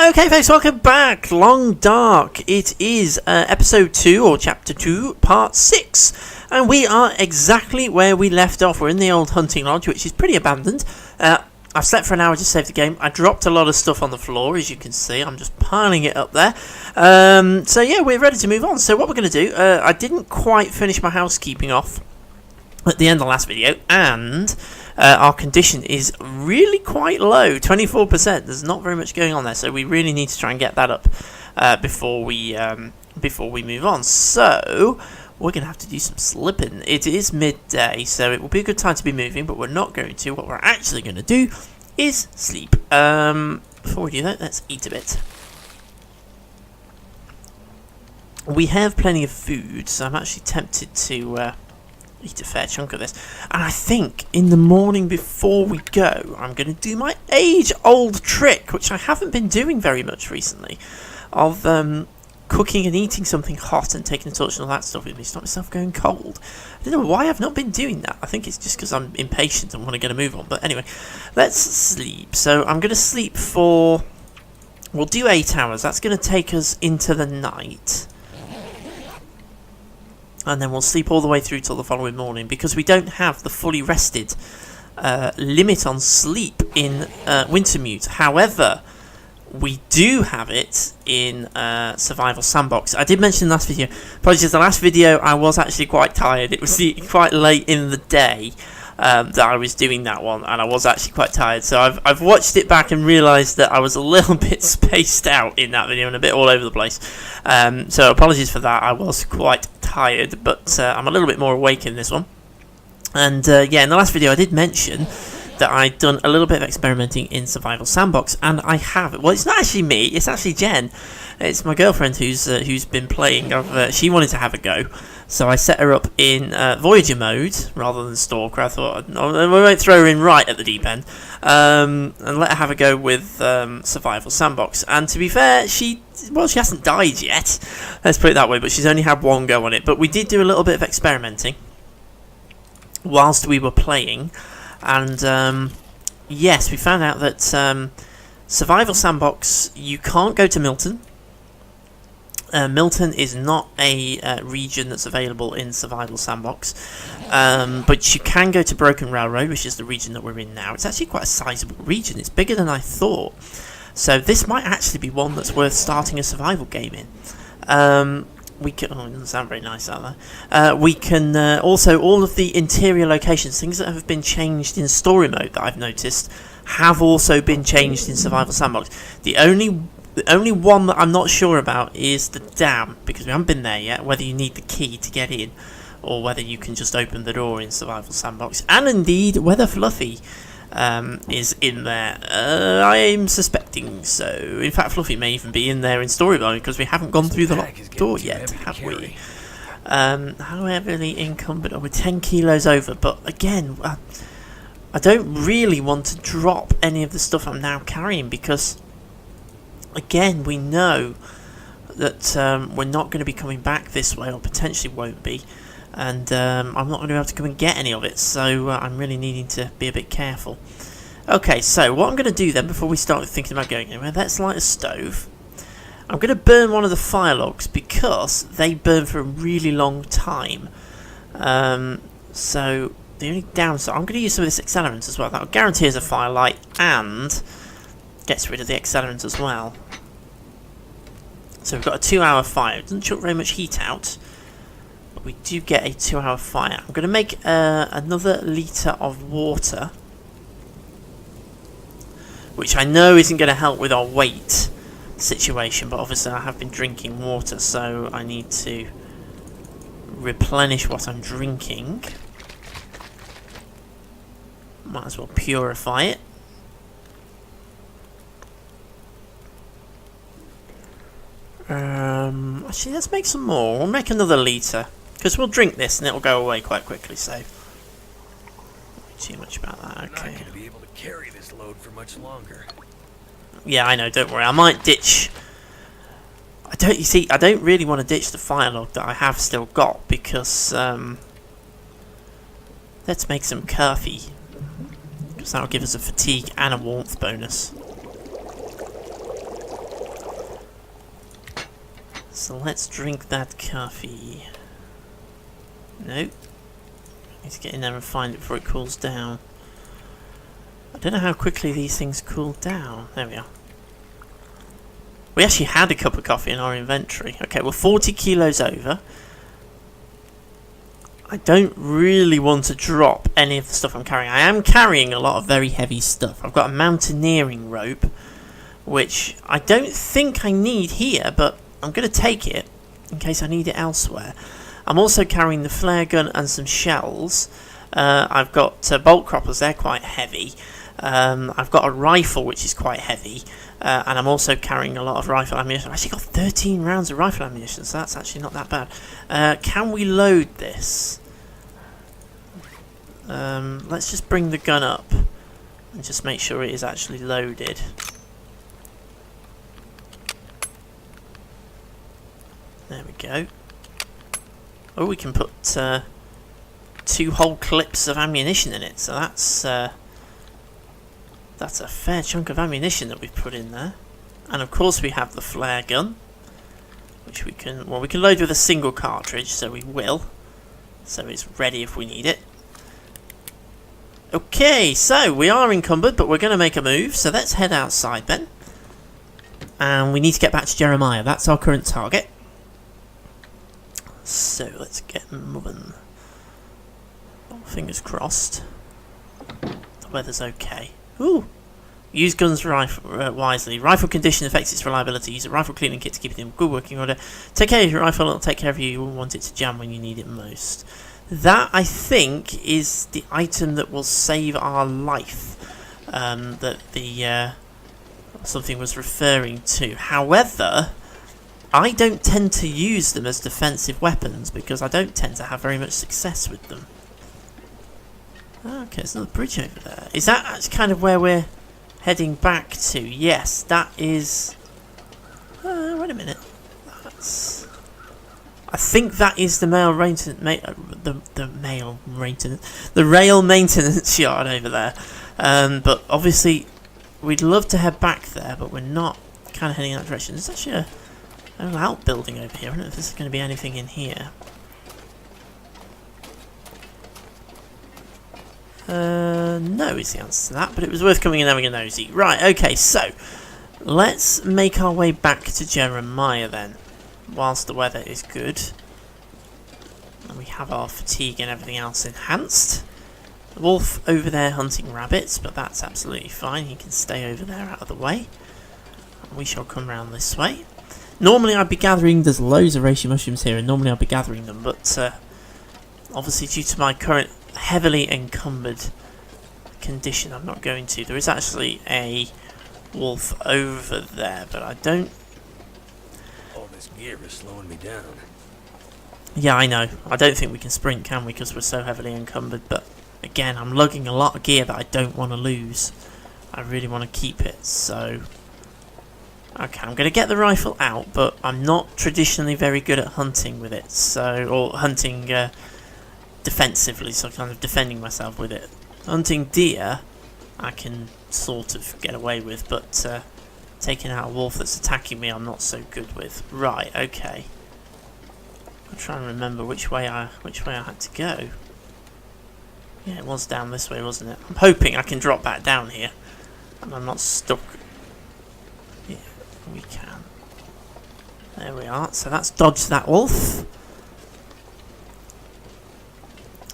Okay, folks, welcome back. Long Dark. It is episode 2, or chapter 2, part 6. And we are exactly where we left off. We're in the old hunting lodge, which is pretty abandoned. I've slept for an hour to save the game. I dropped a lot of stuff on the floor, as you can see. I'm just piling it up there. So yeah, we're ready to move on. So what we're going to do, I didn't quite finish my housekeeping off at the end of the last video, and our condition is really quite low, 24%. There's not very much going on there, so we really need to try and get that up before we move on. So we're going to have to do some slipping. It is midday, so it will be a good time to be moving, but we're not going to. What we're actually going to do is sleep. Before we do that, let's eat a bit. We have plenty of food, so I'm actually tempted to eat a fair chunk of this. And I think in the morning before we go, I'm going to do my age-old trick, which I haven't been doing very much recently, of cooking and eating something hot and taking a torch and all that stuff with me to stop myself going cold. I don't know why I've not been doing that. I think it's just because I'm impatient and want to get a move on. But anyway, let's sleep. So I'm going to sleep for... We'll do 8 hours. That's going to take us into the night. And then we'll sleep all the way through till the following morning, because we don't have the fully rested limit on sleep in Wintermute. However, we do have it in Survival Sandbox. I did mention in the last video, apologies, the last video I was actually quite tired. It was quite late in the day that I was doing that one, and I was actually quite tired. So I've watched it back and realised that I was a little bit spaced out in that video and a bit all over the place. So apologies for that. I was quite tired, but I'm a little bit more awake in this one. And yeah, in the last video I did mention that I'd done a little bit of experimenting in Survival Sandbox, and I have. Well, it's not actually me, it's actually Jen. It's my girlfriend who's been playing. She wanted to have a go, so I set her up in Voyager mode rather than Stalker. I thought, no, we won't throw her in right at the deep end, and let her have a go with Survival Sandbox. And to be fair, she hasn't died yet, let's put it that way, but she's only had one go on it. But we did do a little bit of experimenting whilst we were playing, and yes, we found out that Survival Sandbox, you can't go to Milton. Milton is not a region that's available in Survival Sandbox, but you can go to Broken Railroad, which is the region that we're in now. It's actually quite a sizable region. It's bigger than I thought. So this might actually be one that's worth starting a survival game in. We can. Oh, it doesn't sound very nice out there. We can also, all of the interior locations, things that have been changed in story mode that I've noticed, have also been changed in Survival Sandbox. The only one that I'm not sure about is the dam, because we haven't been there yet, whether you need the key to get in, or whether you can just open the door in Survival Sandbox. And indeed, whether Fluffy is in there. I'm suspecting so. In fact, Fluffy may even be in there in story mode, because we haven't gone through the locked door yet, have we? How heavily encumbered? Oh, we're 10 kilos over, but again, I don't really want to drop any of the stuff I'm now carrying, because again, we know that we're not going to be coming back this way, or potentially won't be, and I'm not going to be able to come and get any of it, so I'm really needing to be a bit careful. Okay, so what I'm going to do then, before we start thinking about going anywhere, let's light a stove. I'm going to burn one of the fire logs, because they burn for a really long time. So the only downside, I'm going to use some of this accelerant as well. That will guarantee us a firelight, and gets rid of the accelerant as well. So we've got a 2-hour fire. It doesn't chuck very much heat out, but we do get a 2-hour fire. I'm going to make another litre of water, which I know isn't going to help with our weight situation, but obviously I have been drinking water, so I need to replenish what I'm drinking. Might as well purify it. Actually, let's make some more. We'll make another litre, because we'll drink this and it'll go away quite quickly, so not too much about that. Okay. I'm not going to be able to carry this load for much longer. Yeah, I know, don't worry. I might ditch... You see, I don't really want to ditch the fire log that I have still got, because let's make some coffee, because that'll give us a fatigue and a warmth bonus. So let's drink that coffee. Nope. Need to get in there and find it before it cools down. I don't know how quickly these things cool down. There we are. We actually had a cup of coffee in our inventory. Okay, we're 40 kilos over. I don't really want to drop any of the stuff I'm carrying. I am carrying a lot of very heavy stuff. I've got a mountaineering rope, which I don't think I need here, but I'm going to take it in case I need it elsewhere. I'm also carrying the flare gun and some shells. I've got bolt croppers, they're quite heavy. I've got a rifle which is quite heavy, and I'm also carrying a lot of rifle ammunition. I've actually got 13 rounds of rifle ammunition, so that's actually not that bad. Can we load this? Let's just bring the gun up and just make sure it is actually loaded. There we go. Oh, we can put 2 whole clips of ammunition in it, so that's a fair chunk of ammunition that we've put in there. And of course we have the flare gun, which we can load with a single cartridge, so we will. So it's ready if we need it. Okay, so we are encumbered, but we're going to make a move, so let's head outside then. And we need to get back to Jeremiah, that's our current target. So let's get moving. Fingers crossed. The weather's okay. Ooh! Use guns wisely. Rifle condition affects its reliability. Use a rifle cleaning kit to keep it in good working order. Take care of your rifle, it'll take care of you. You won't want it to jam when you need it most. That, I think, is the item that will save our life. That the something was referring to. However, I don't tend to use them as defensive weapons because I don't tend to have very much success with them. Okay, there's another bridge over there. Is that kind of where we're heading back to? Yes, that is... wait a minute. That's... I think that is the the rail maintenance yard over there. But obviously, we'd love to head back there, but we're not kind of heading in that direction. There's actually an outbuilding over here. I don't know if there's going to be anything in here. No is the answer to that, but it was worth coming and having a nosy. Right, okay, so let's make our way back to Jeremiah then, whilst the weather is good. And we have our fatigue and everything else enhanced. The wolf over there hunting rabbits, but that's absolutely fine. He can stay over there out of the way. And we shall come round this way. Normally I'd be gathering, there's loads of reishi mushrooms here, and normally I'd be gathering them, but obviously due to my current heavily encumbered condition, I'm not going to. There is actually a wolf over there, but I don't... All this gear is slowing me down. Yeah, I know. I don't think we can sprint, can we, because we're so heavily encumbered, but again, I'm lugging a lot of gear that I don't want to lose. I really want to keep it, so... Okay, I'm going to get the rifle out, but I'm not traditionally very good at hunting with it, so... Or hunting defensively, so kind of defending myself with it. Hunting deer, I can sort of get away with, but taking out a wolf that's attacking me, I'm not so good with. Right, okay. I'm trying to remember which way I had to go. Yeah, it was down this way, wasn't it? I'm hoping I can drop back down here, and I'm not stuck. Yeah, we can. There we are. So that's dodged that wolf.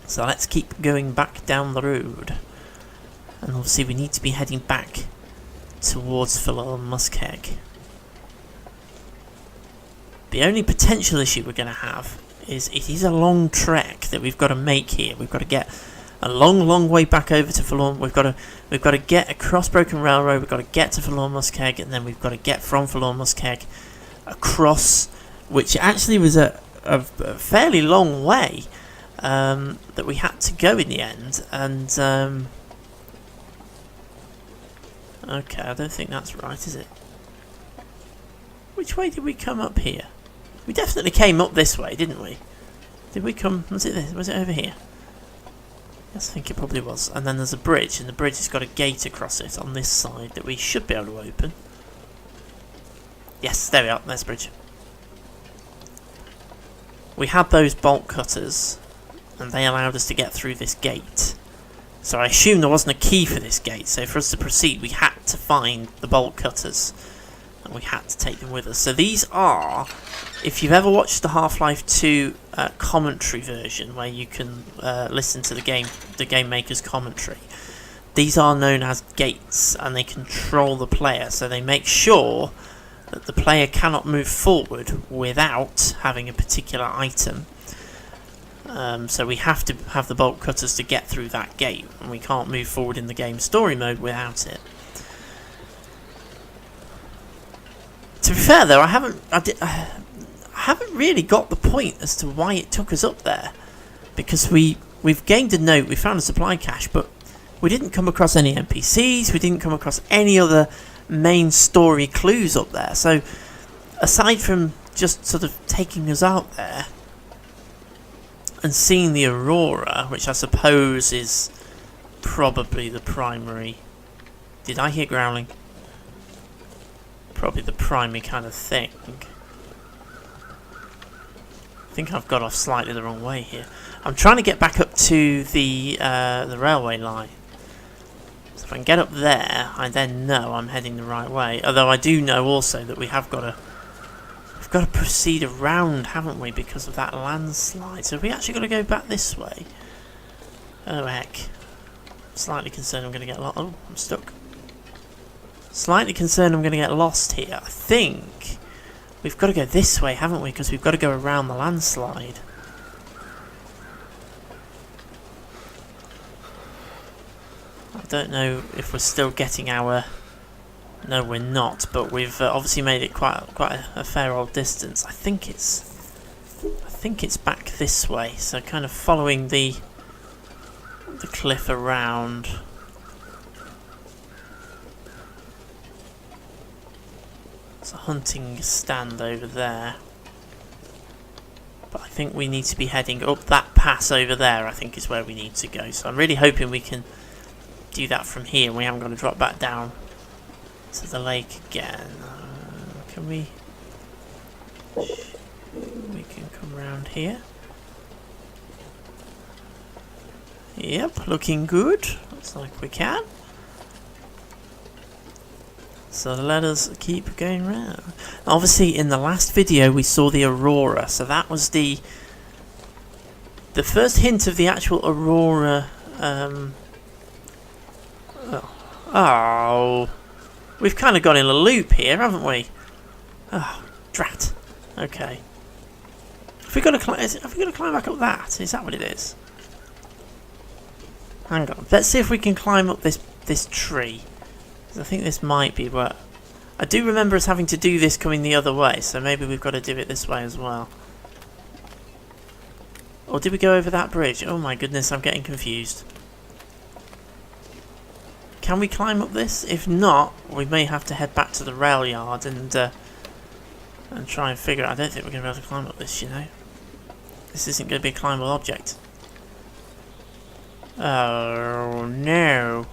So let's keep going back down the road. And obviously we need to be heading back towards Forlorn Muskeg. The only potential issue we're going to have is it is a long trek that we've got to make here. We've got to get a long way back over to Forlorn. We've got to get across Broken Railroad. We've got to get to Forlorn Muskeg, and then we've got to get from Forlorn Muskeg across, which actually was a fairly long way. That we had to go in the end, and okay, I don't think that's right, is it? Which way did we come up here? We definitely came up this way, didn't we? Did we come? Was it over here? Yes, I think it probably was. And then there's a bridge, and the bridge has got a gate across it on this side that we should be able to open. Yes, there we are. There's the bridge. we had those bolt cutters, and they allowed us to get through this gate. So I assume there wasn't a key for this gate, so for us to proceed we had to find the bolt cutters, and we had to take them with us. So these are, if you've ever watched the Half-Life 2 commentary version, where you can listen to the game maker's commentary, these are known as gates, and they control the player, so they make sure that the player cannot move forward without having a particular item. So we have to have the bolt cutters to get through that gate, and we can't move forward in the game story mode without it. To be fair though, I haven't really got the point as to why it took us up there, because we've gained a note, we found a supply cache, but we didn't come across any NPCs, we didn't come across any other main story clues up there. So aside from just sort of taking us out there and seeing the Aurora, which I suppose is probably the primary... Did I hear growling? Probably the primary kind of thing. I think I've got off slightly the wrong way here. I'm trying to get back up to the railway line. So if I can get up there, I then know I'm heading the right way. Although I do know also that we've got to proceed around, haven't we, because of that landslide. So have we actually got to go back this way? Oh heck. Slightly concerned I'm going to get lost. Oh, I'm stuck. Slightly concerned I'm going to get lost here. I think we've got to go this way, haven't we? Because we've got to go around the landslide. I don't know if we're still getting our... No, we're not, but we've obviously made it quite a fair old distance. I think it's back this way, so kind of following the cliff around. There's a hunting stand over there, but I think we need to be heading up that pass over there. I think is where we need to go. So I'm really hoping we can do that from here. We haven't got to drop back down to the lake again. Can we? We can come around here. Yep, looking good. Looks like we can. So let us keep going round. Obviously, in the last video we saw the Aurora, so that was the first hint of the actual Aurora. Oh. We've kind of gone in a loop here, haven't we? Oh, drat. Okay. Have we got to climb back up that? Is that what it is? Hang on. Let's see if we can climb up this tree. I think this might be what... I do remember us having to do this coming the other way, so maybe we've got to do it this way as well. Or did we go over that bridge? Oh my goodness, I'm getting confused. Can we climb up this? If not, we may have to head back to the rail yard and try and figure out. I don't think we're going to be able to climb up this, you know. This isn't going to be a climbable object. Oh no.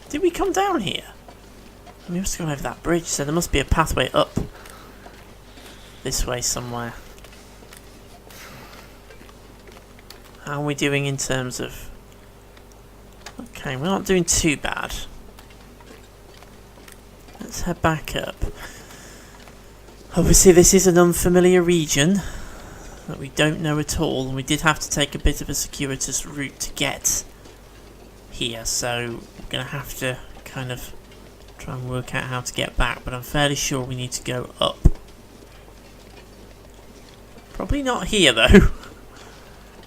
Did we come down here? We must have gone over that bridge, so there must be a pathway up this way somewhere. How are we doing in terms of... Okay, we're not doing too bad. Let's head back up. Obviously this is an unfamiliar region that we don't know at all, and we did have to take a bit of a circuitous route to get here, so we're going to have to kind of try and work out how to get back, but I'm fairly sure we need to go up. Probably not here though,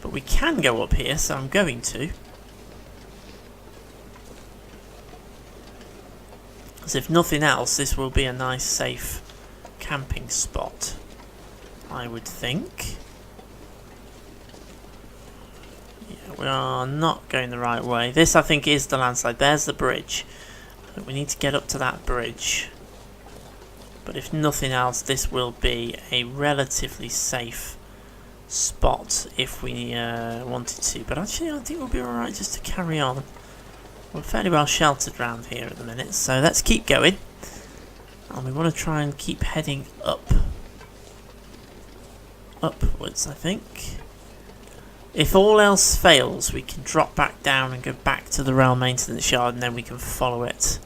but we can go up here, so I'm going to. As if nothing else, this will be a nice safe camping spot, I would think. Yeah, we are not going the right way. This I think is the landslide. There's the bridge. We need to get up to that bridge. But if nothing else, this will be a relatively safe spot if we wanted to. But actually I think we'll be alright just to carry on. We're fairly well sheltered around here at the minute, so let's keep going. And we want to try and keep heading up. upwards, I think. If all else fails, we can drop back down and go back to the rail maintenance yard, and then we can follow it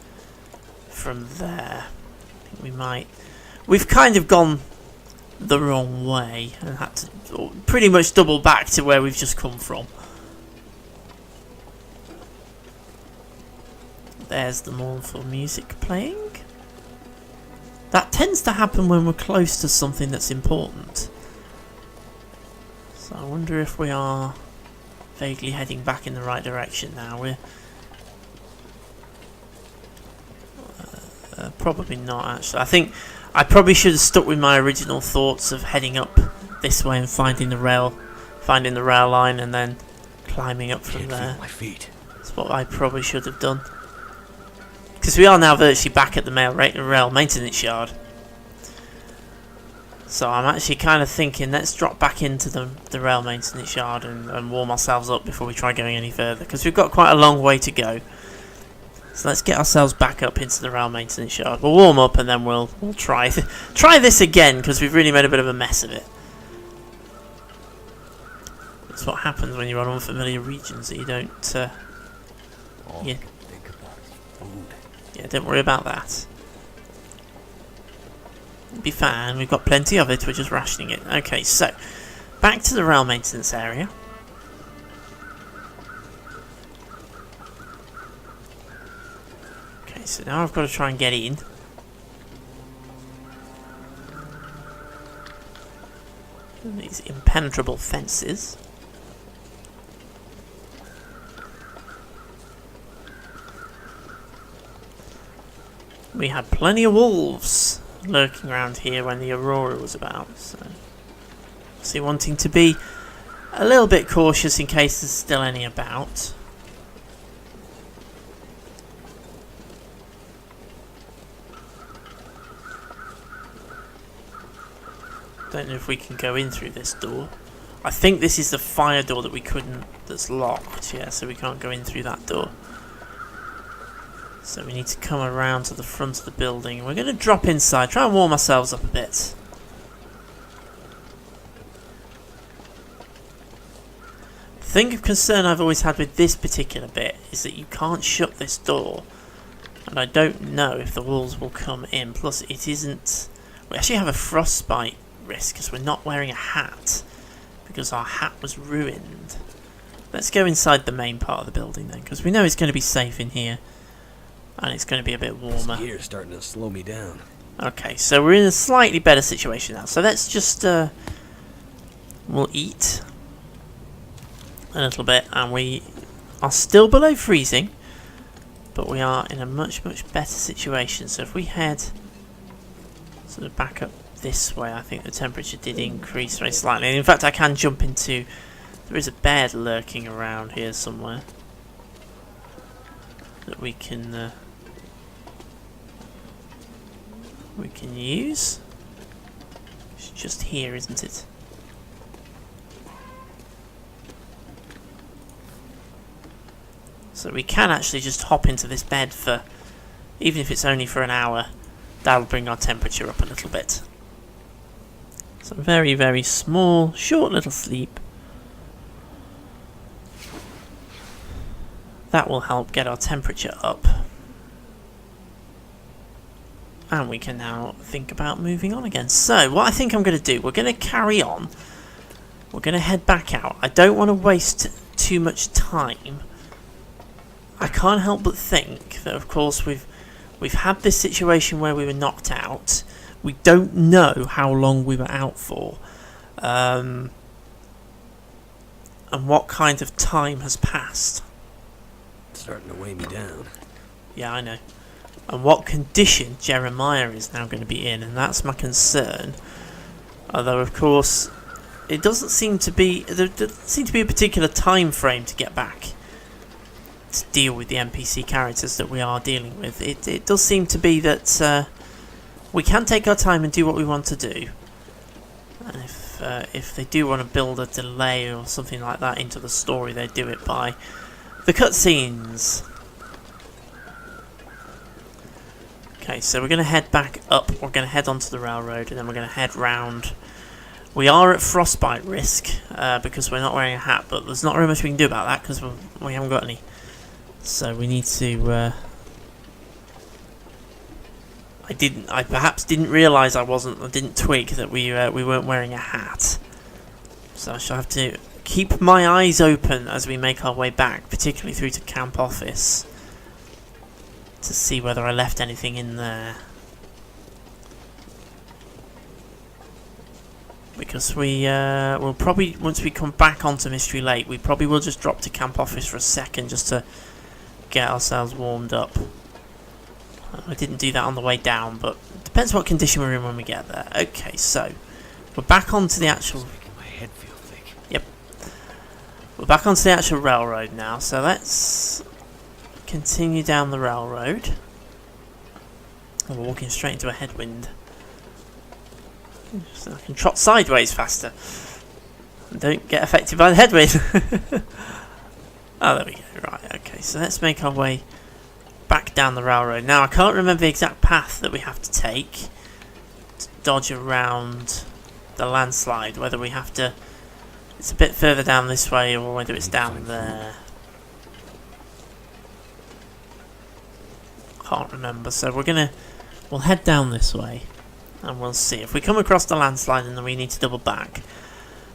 from there. I think we might. We've kind of gone the wrong way and had to pretty much double back to where we've just come from. There's the mournful music playing. That tends to happen when we're close to something that's important. So I wonder if we are vaguely heading back in the right direction now. We're probably not, actually. I think I probably should have stuck with my original thoughts of heading up this way and finding the rail line and then climbing up from there. My feet. That's what I probably should have done. Because we are now virtually back at the rail maintenance yard. So I'm actually kind of thinking, let's drop back into the rail maintenance yard and warm ourselves up before we try going any further. Because we've got quite a long way to go. So let's get ourselves back up into the rail maintenance yard. We'll warm up and then we'll try this again, because we've really made a bit of a mess of it. That's what happens when you're on unfamiliar regions that you don't... yeah. Think about food. Yeah, don't worry about that. It'll be fine, we've got plenty of it, we're just rationing it. Okay, so, back to the rail maintenance area. Okay, so now I've got to try and get in. These impenetrable fences. We had plenty of wolves lurking around here when the Aurora was about, so wanting to be a little bit cautious in case there's still any about. Don't know if we can go in through this door. I think this is the fire door that we couldn't, that's locked, yeah, so we can't go in through that door. So we need to come around to the front of the building. We're going to drop inside, try and warm ourselves up a bit. The thing of concern I've always had with this particular bit is that you can't shut this door. And I don't know if the wolves will come in. Plus it isn't... We actually have a frostbite risk because we're not wearing a hat. Because our hat was ruined. Let's go inside the main part of the building then, because we know it's going to be safe in here. And it's going to be a bit warmer. This gear's starting to slow me down. Okay, so we're in a slightly better situation now. So let's just... we'll eat a little bit. And we are still below freezing. But we are in a much, much better situation. So if we head sort of back up this way, I think the temperature did increase very slightly. In fact, I can jump into... There is a bed lurking around here somewhere. That we can use. It's just here, isn't it? So we can actually just hop into this bed for, even if it's only for an hour, that'll bring our temperature up a little bit. So very, very small, short little sleep. That will help get our temperature up. And we can now think about moving on again. So, what I think I'm going to do, we're going to carry on. We're going to head back out. I don't want to waste too much time. I can't help but think that, of course, we've had this situation where we were knocked out. We don't know how long we were out for. And what kind of time has passed. It's starting to weigh me down. Yeah, I know. And what condition Jeremiah is now going to be in, and that's my concern. Although, of course, it doesn't seem to be... There doesn't seem to be a particular time frame to get back to deal with the NPC characters that we are dealing with. It does seem to be that we can take our time and do what we want to do. And if they do want to build a delay or something like that into the story, they do it by the cutscenes. Okay, so we're going to head back up. We're going to head onto the railroad, and then we're going to head round We are at frostbite risk because we're not wearing a hat, but there's not very much we can do about that because we haven't got any. So we need to... I perhaps didn't realise I didn't twig that we weren't wearing a hat. So I shall have to keep my eyes open as we make our way back, particularly through to camp office, to see whether I left anything in there. Because we'll probably, once we come back onto Mystery Lake, we probably will just drop to camp office for a second just to get ourselves warmed up. I didn't do that on the way down, but it depends what condition we're in when we get there. Okay, so we're back onto the actual... My head feel thick. Yep. We're back onto the actual railroad now, so let's continue down the railroad. Oh, we're walking straight into a headwind. So I can trot sideways faster. And don't get affected by the headwind. Oh, there we go. Right, okay, so let's make our way back down the railroad. Now, I can't remember the exact path that we have to take to dodge around the landslide. Whether we have to... It's a bit further down this way, or whether it's down there. Can't remember. So we'll head down this way, and we'll see. If we come across the landslide and then we need to double back,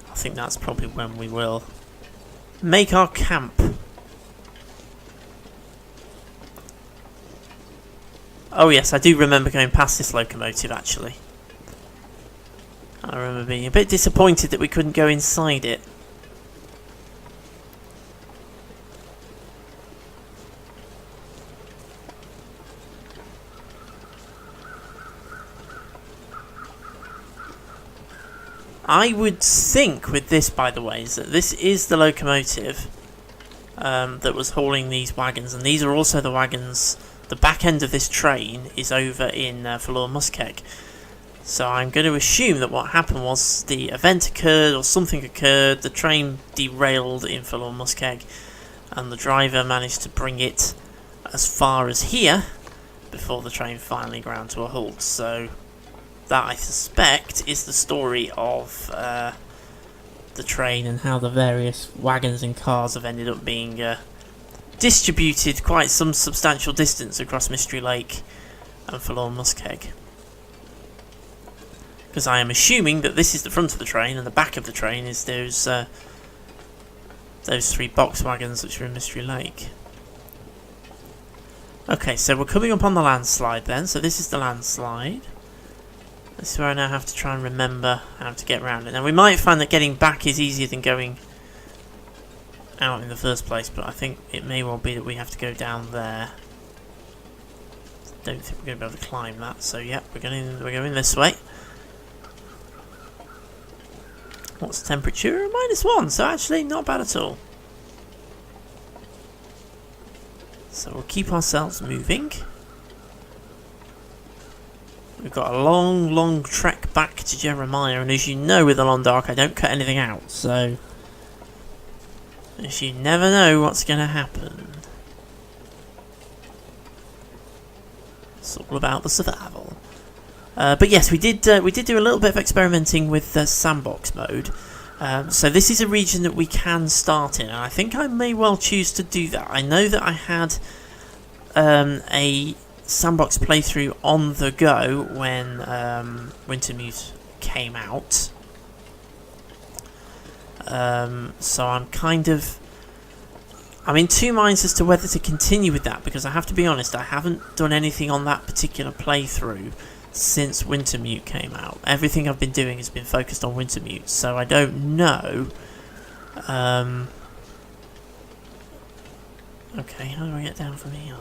I think that's probably when we will make our camp. Oh yes, I do remember going past this locomotive actually. I remember being a bit disappointed that we couldn't go inside it. I would think with this, by the way, is that this is the locomotive that was hauling these wagons, and these are also the wagons. The back end of this train is over in Forlorn Muskeg. So I'm going to assume that what happened was the event occurred, or something occurred, the train derailed in Forlorn Muskeg, and the driver managed to bring it as far as here before the train finally ground to a halt. So that, I suspect, is the story of the train and how the various wagons and cars have ended up being distributed quite some substantial distance across Mystery Lake and Forlorn Muskeg. Because I am assuming that this is the front of the train and the back of the train is those three box wagons which are in Mystery Lake. Okay, so we're coming up on the landslide then. So this is the landslide. This is where I now have to try and remember how to get around it. Now we might find that getting back is easier than going out in the first place, but I think it may well be that we have to go down there. Don't think we're going to be able to climb that, so yeah, we're going this way. What's the temperature? -1, so actually not bad at all. So we'll keep ourselves moving. We've got a long trek back to Jeremiah, and as you know with the Long Dark, I don't cut anything out, so you never know what's going to happen. It's all about the survival. But yes, we did do a little bit of experimenting with the sandbox mode. So this is a region that we can start in, and I think I may well choose to do that. I know that I had a sandbox playthrough on the go when Wintermute came out. So I'm in two minds as to whether to continue with that, because I have to be honest, I haven't done anything on that particular playthrough since Wintermute came out. Everything I've been doing has been focused on Wintermute, so I don't know. Okay, how do I get down from here?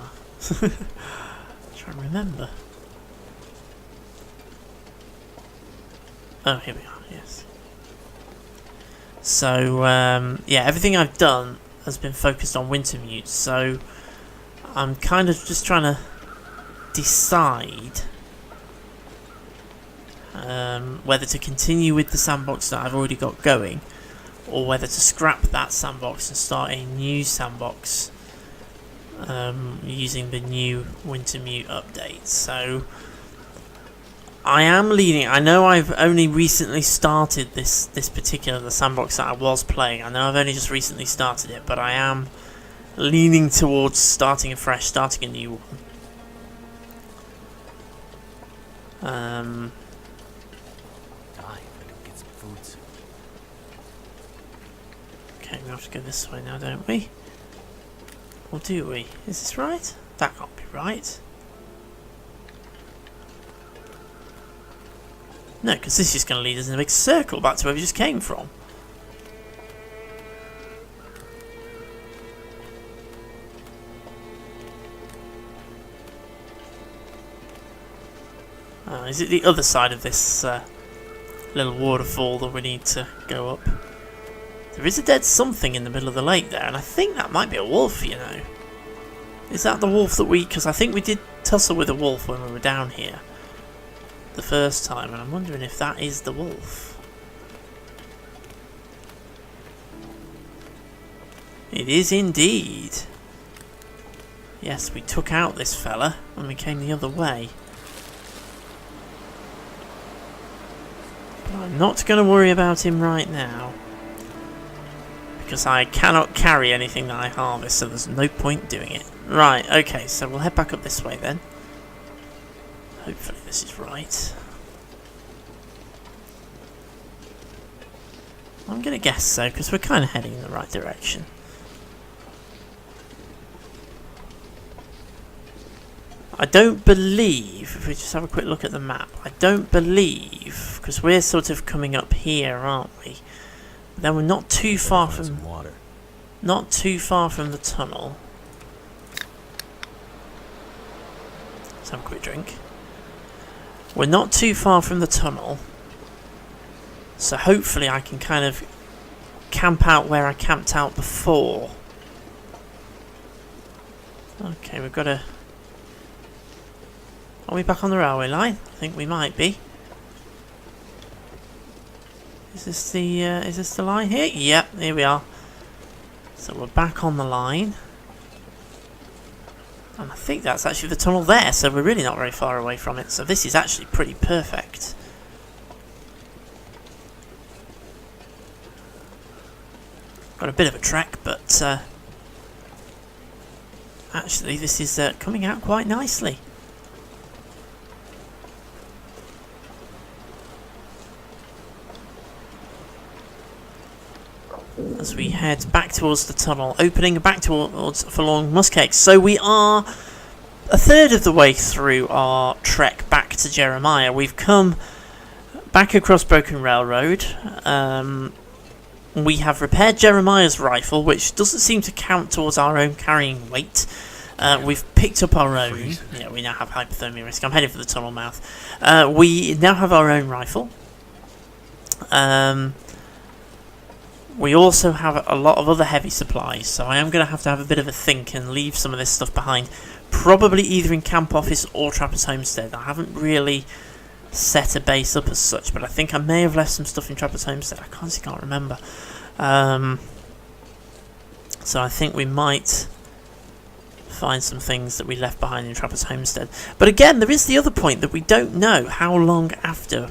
Try and remember. Oh, here we are, yes. So, yeah, everything I've done has been focused on Wintermute, so I'm kind of just trying to decide whether to continue with the sandbox that I've already got going, or whether to scrap that sandbox and start a new sandbox using the new Wintermute update. So I am leaning. I know I've only recently started this particular the sandbox that I was playing. I know I've only just recently started it, but I am leaning towards starting afresh, starting a new one. Get some food soon. Okay, we have to go this way now, don't we? Or do we? Is this right? That can't be right. No, because this is going to lead us in a big circle back to where we just came from. Is it the other side of this little waterfall that we need to go up? There is a dead something in the middle of the lake there, and I think that might be a wolf, you know. Is that the wolf that we... Because I think we did tussle with a wolf when we were down here the first time, and I'm wondering if that is the wolf. It is indeed. Yes, we took out this fella when we came the other way. But I'm not going to worry about him right now, because I cannot carry anything that I harvest, so there's no point doing it. Right, okay, so we'll head back up this way then. Hopefully this is right. I'm going to guess so, because we're kind of heading in the right direction. I don't believe, if we just have a quick look at the map, I don't believe, because we're sort of coming up here, aren't we? Then we're not too far from... water. Not too far from the tunnel. Let's have a quick drink. We're not too far from the tunnel, so hopefully I can kind of camp out where I camped out before. Okay, we've got a... Are we back on the railway line? I think we might be. Is this the line here? Yep, here we are. So we're back on the line. And I think that's actually the tunnel there, so we're really not very far away from it. So this is actually pretty perfect. Got a bit of a trek, but actually this is coming out quite nicely. As we head back towards the tunnel, opening back towards Forlorn Muskeg. So we are a third of the way through our trek back to Jeremiah. We've come back across Broken Railroad. We have repaired Jeremiah's rifle, which doesn't seem to count towards our own carrying weight. We've picked up our own. Yeah, we now have hypothermia risk. I'm heading for the tunnel mouth. We now have our own rifle. We also have a lot of other heavy supplies, so I am going to have a bit of a think and leave some of this stuff behind. Probably either in Camp Office or Trapper's Homestead. I haven't really set a base up as such, but I think I may have left some stuff in Trapper's Homestead. I can't remember. So I think we might find some things that we left behind in Trapper's Homestead. But again, there is the other point that we don't know how long after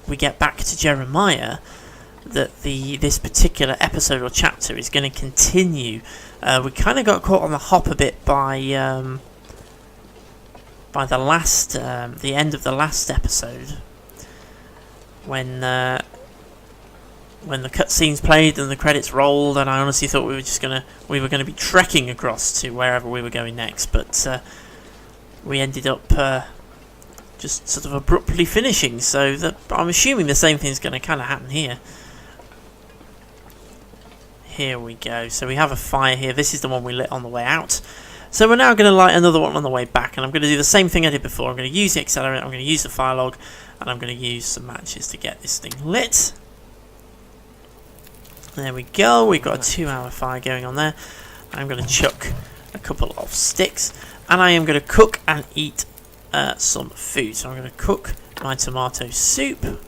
we get back to Jeremiah that this particular episode or chapter is going to continue. We kind of got caught on the hop a bit by the end of the last episode, when the cutscenes played and the credits rolled, and I honestly thought we were gonna be trekking across to wherever we were going next, but we ended up just sort of abruptly finishing. So I'm assuming the same thing's going to kind of happen here. Here we go. So we have a fire here. This is the one we lit on the way out. So we're now going to light another one on the way back, and I'm going to do the same thing I did before. I'm going to use the accelerator, I'm going to use the fire log, and I'm going to use some matches to get this thing lit. There we go. We've got a 2-hour fire going on there. I'm going to chuck a couple of sticks, and I am going to cook and eat some food. So I'm going to cook my tomato soup.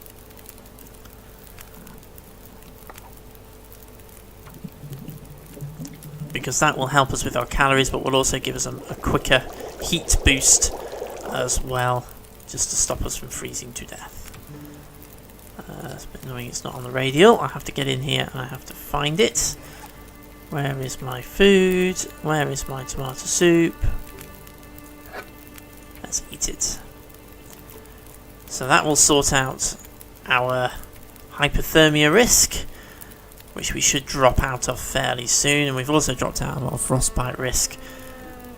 Because that will help us with our calories, but will also give us a quicker heat boost as well. just to stop us from freezing to death. It's a bit annoying it's not on the radial. I have to get in here and I have to find it. Where is my food? Where is my tomato soup? Let's eat it. So that will sort out our hypothermia risk, which we should drop out of fairly soon. And we've also dropped out of our frostbite risk.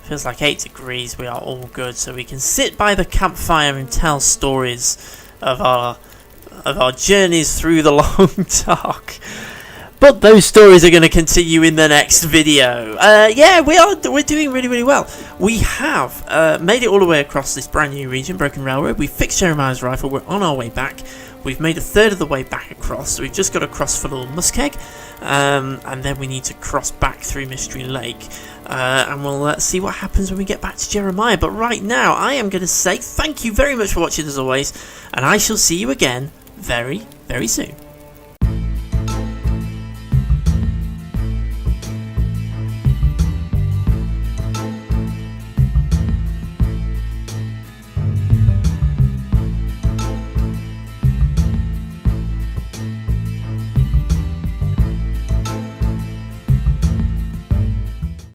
Feels like 8 degrees, we are all good. So we can sit by the campfire and tell stories of our journeys through the long dark. But those stories are going to continue in the next video. Yeah, we're doing really, really well. We have made it all the way across this brand new region, Broken Railroad. We've fixed Jeremiah's rifle. We're on our way back. We've made a third of the way back across. So we've just got to cross for Little Muskeg. And then we need to cross back through Mystery Lake. And we'll see what happens when we get back to Jeremiah. But right now, I am going to say thank you very much for watching as always. And I shall see you again very, very soon.